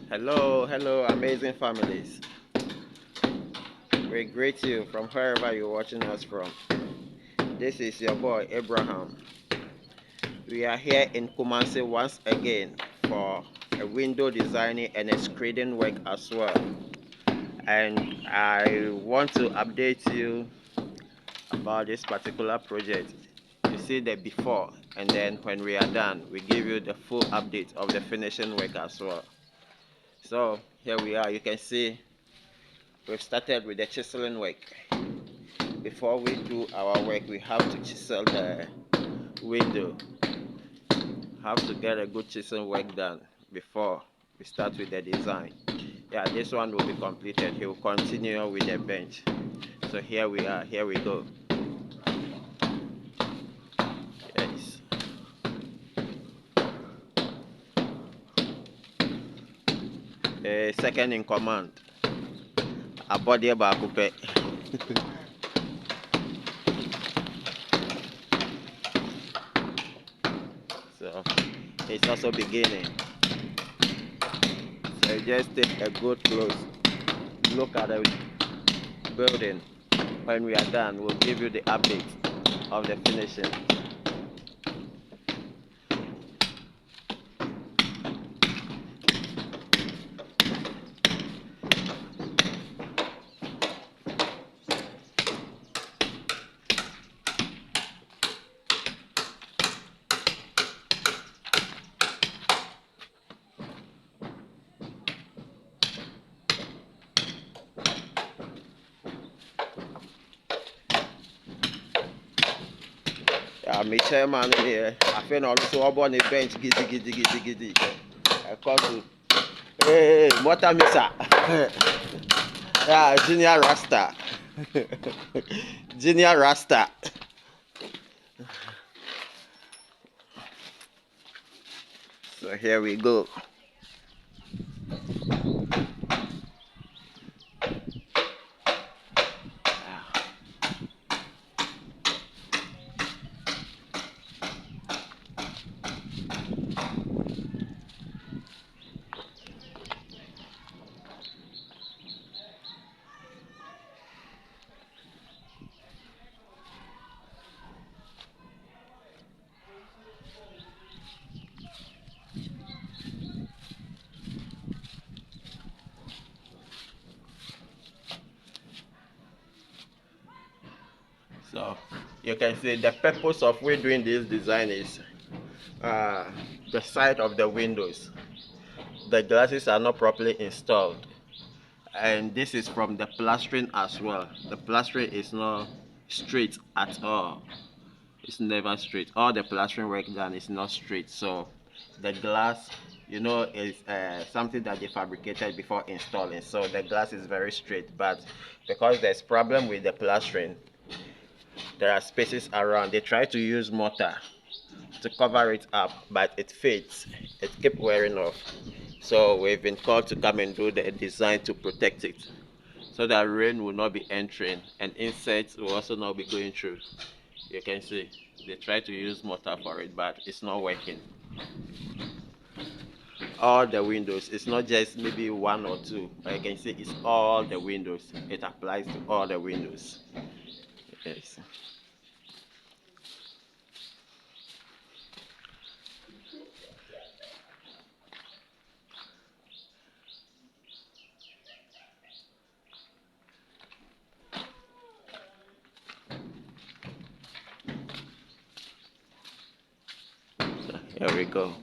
Hello, amazing families. We greet you from wherever you're watching us from. This is your boy Abraham. We are here in Kumasi once again for a window designing and a screening work as well. And I want to update you about this particular project. You see the before, and then when we are done, we give you the full update of the finishing work as well. So here we are. You can see we've started with the chiseling work. Before we do our work, we have to chisel the window. Have to get a good chisel work done before we start with the design. Yeah, this one will be completed. He will continue with the bench. So here we are. Here we go. Yes. Second in command. Abode Bakupe. So it's also beginning. So just take a good close look at the building. When we are done, we'll give you the update of the finishing. My chairman here, I feel also up on the bench, giddy. I call to, hey, what time is that? Yeah, Junior Rasta. Junior Rasta. So here we go. So you can see the purpose of we doing this design is the side of the windows. The glasses are not properly installed, and this is from the plastering as well. The plastering is not straight at all. It's never straight. All the plastering work done is not straight. So the glass, is something that they fabricated before installing. So the glass is very straight, but because there's problem with the plastering, there are spaces around. They try to use mortar to cover it up, but it fades. It keeps wearing off. So we've been called to come and do the design to protect it, so that rain will not be entering and insects will also not be going through. You can see they try to use mortar for it, but it's not working. All the windows, it's not just maybe one or two, but you can see it's all the windows. It applies to all the windows. Yes. So here we go.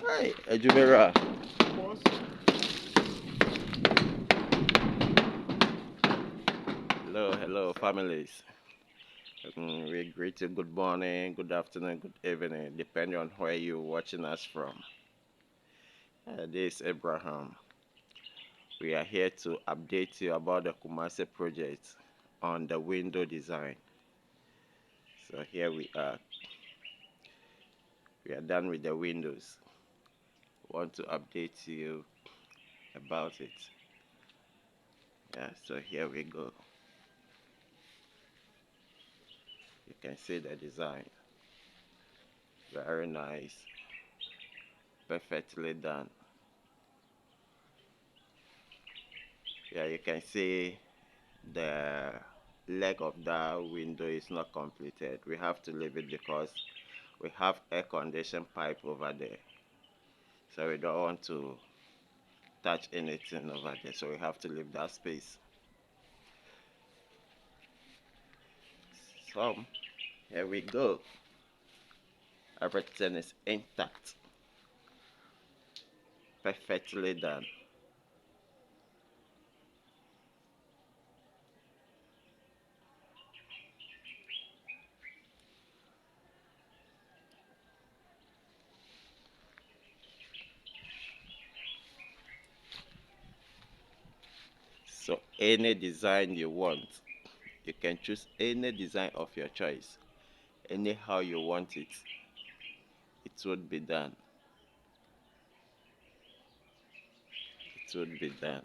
Hi, Ejumera. Hello, families. We greet you good morning, good afternoon, good evening, depending on where you're watching us from. This is Abraham. We are here to update you about the Kumasi project on the window design. So here we are done with the windows. Want to update you about it. Yeah, so here we go. You can see the design. Very nice. Perfectly done. Yeah, you can see the leg of that window is not completed. We have to leave it because we have air condition pipe over there. So we don't want to touch anything over there. So we have to leave that space. So here we go. Everything is intact. Perfectly done. So any design you want, you can choose any design of your choice. Anyhow you want it, it would be done. It would be done.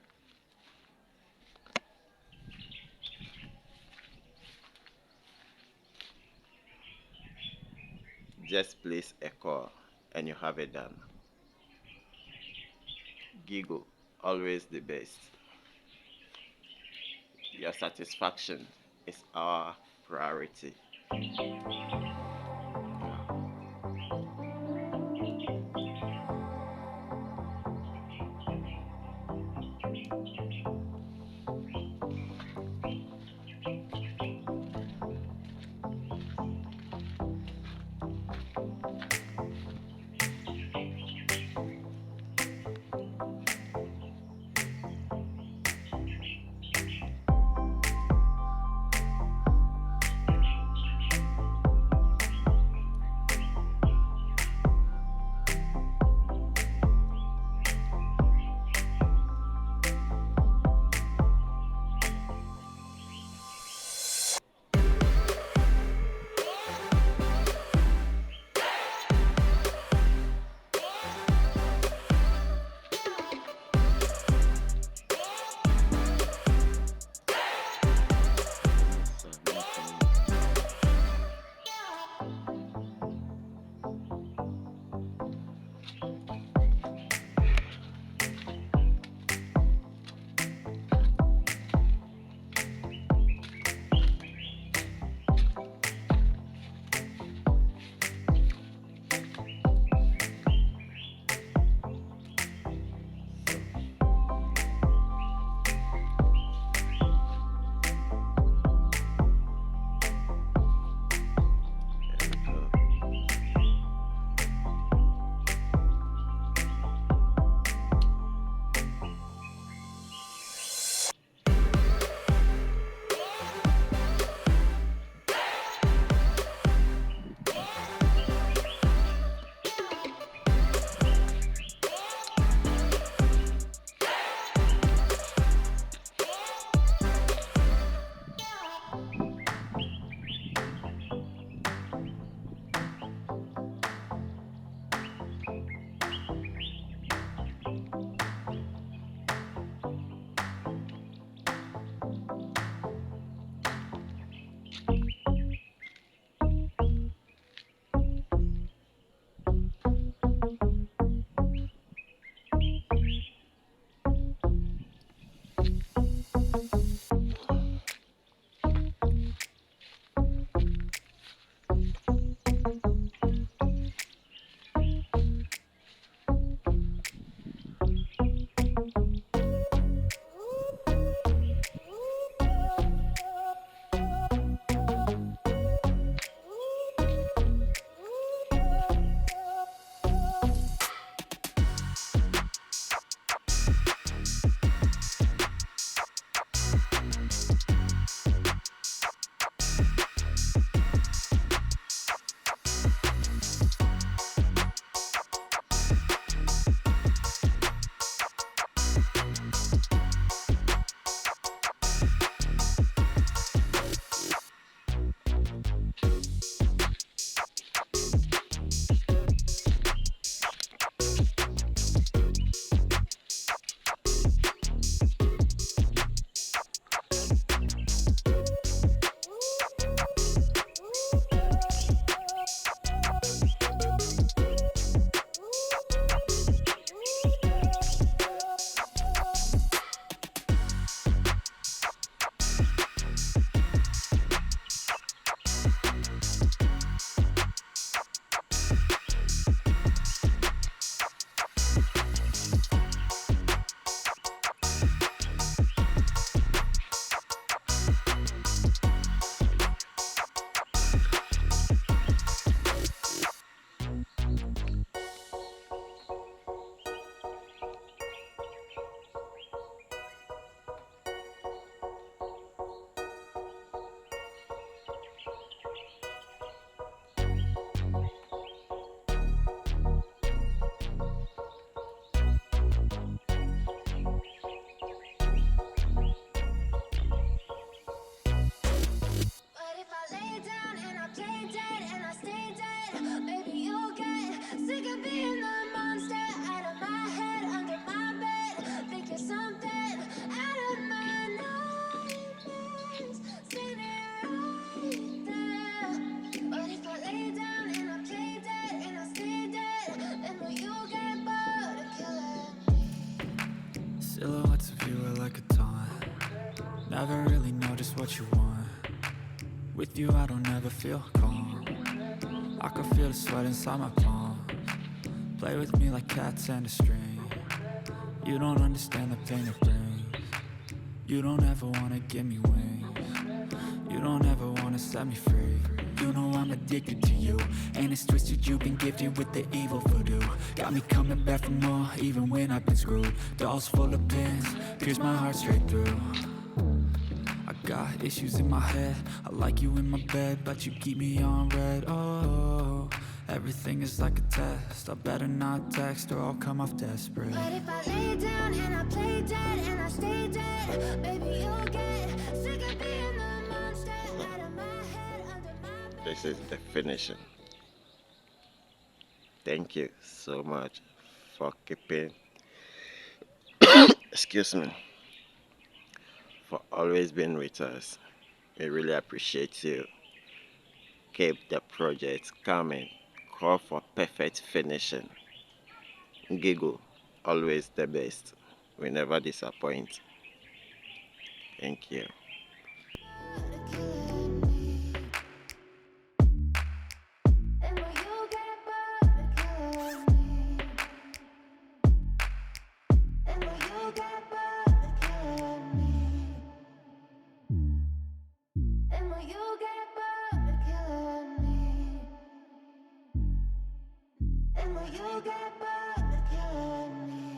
Just place a call and you have it done. Giggle, always the best. Your satisfaction is our priority. With you I don't ever feel calm. I can feel the sweat inside my palms. Play with me like cats and a string. You don't understand the pain it brings. You don't ever wanna give me wings. You don't ever wanna set me free. You know I'm addicted to you, and it's twisted, you've been gifted with the evil voodoo. Got me coming back for more, even when I've been screwed. Dolls full of pins, pierce my heart straight through. I got issues in my head, I like you in my bed, but you keep me on red. Oh, everything is like a test, I better not text or I'll come off desperate. But if I lay down and I play dead and I stay dead, baby, you'll get sick of being the monster out of my head, under my bed. This is the finishing. Thank you so much for keeping, excuse me, for always being with us. We really appreciate you. Keep the project coming. Call for perfect finishing. Giggle, always the best. We never disappoint. Thank you. And will you get bored of killing me? And will you get bored of killing me? And will you get bored of killing me? And will you get bored of killing me?